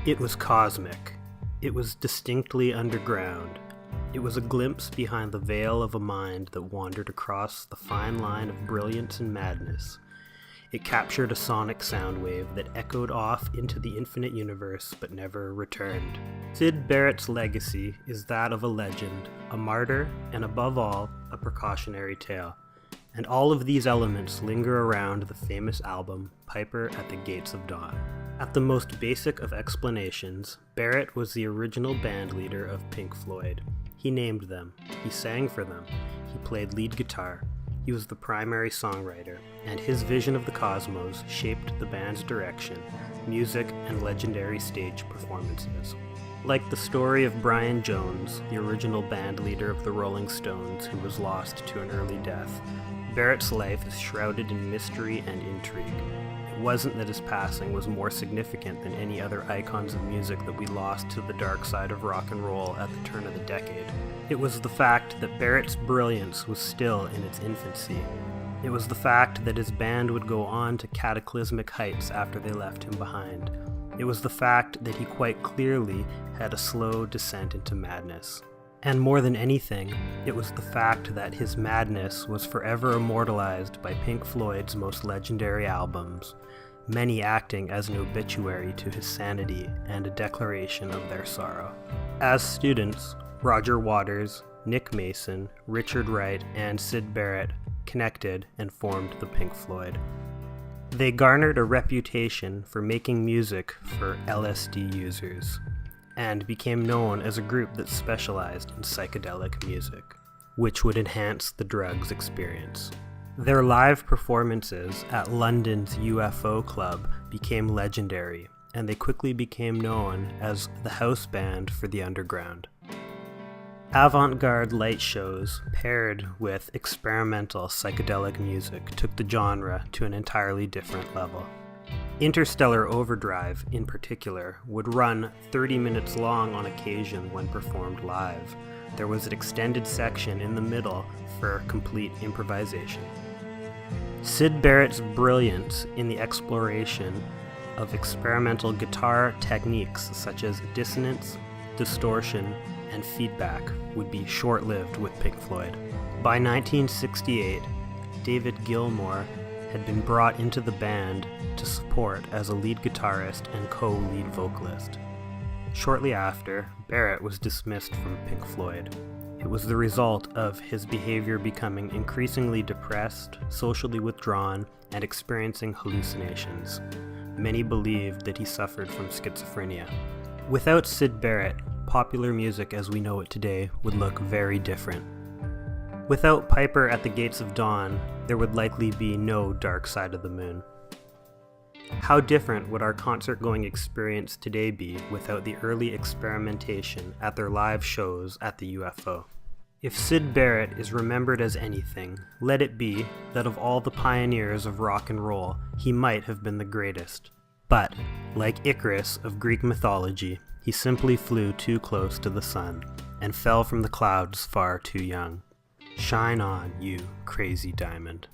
It was cosmic. It was distinctly underground. It was a glimpse behind the veil of a mind that wandered across the fine line of brilliance and madness. It captured a sonic sound wave that echoed off into the infinite universe but never returned. Syd Barrett's legacy is that of a legend, a martyr, and above all, a precautionary tale. And all of these elements linger around the famous album, Piper at the Gates of Dawn. At the most basic of explanations, Barrett was the original band leader of Pink Floyd. He named them, he sang for them, he played lead guitar, he was the primary songwriter, and his vision of the cosmos shaped the band's direction, music, and legendary stage performances. Like the story of Brian Jones, the original band leader of the Rolling Stones who was lost to an early death, Barrett's life is shrouded in mystery and intrigue. It wasn't that his passing was more significant than any other icons of music that we lost to the dark side of rock and roll at the turn of the decade. It was the fact that Barrett's brilliance was still in its infancy. It was the fact that his band would go on to cataclysmic heights after they left him behind. It was the fact that he quite clearly had a slow descent into madness. And more than anything, it was the fact that his madness was forever immortalized by Pink Floyd's most legendary albums, many acting as an obituary to his sanity and a declaration of their sorrow. As students, Roger Waters, Nick Mason, Richard Wright, and Syd Barrett connected and formed the Pink Floyd. They garnered a reputation for making music for LSD users, and became known as a group that specialized in psychedelic music, which would enhance the drug's experience. Their live performances at London's UFO Club became legendary, and they quickly became known as the house band for the underground. Avant-garde light shows paired with experimental psychedelic music took the genre to an entirely different level. Interstellar Overdrive, in particular, would run 30 minutes long on occasion when performed live. There was an extended section in the middle for complete improvisation. Syd Barrett's brilliance in the exploration of experimental guitar techniques such as dissonance, distortion, and feedback would be short-lived with Pink Floyd. By 1968, David Gilmour had been brought into the band to support as a lead guitarist and co-lead vocalist. Shortly after, Barrett was dismissed from Pink Floyd. It was the result of his behavior becoming increasingly depressed, socially withdrawn, and experiencing hallucinations. Many believed that he suffered from schizophrenia. Without Syd Barrett, popular music as we know it today would look very different. Without Piper at the Gates of Dawn, there would likely be no Dark Side of the Moon. How different would our concert-going experience today be without the early experimentation at their live shows at the UFO? If Syd Barrett is remembered as anything, let it be that of all the pioneers of rock and roll, he might have been the greatest. But, like Icarus of Greek mythology, he simply flew too close to the sun and fell from the clouds far too young. Shine on, you crazy diamond.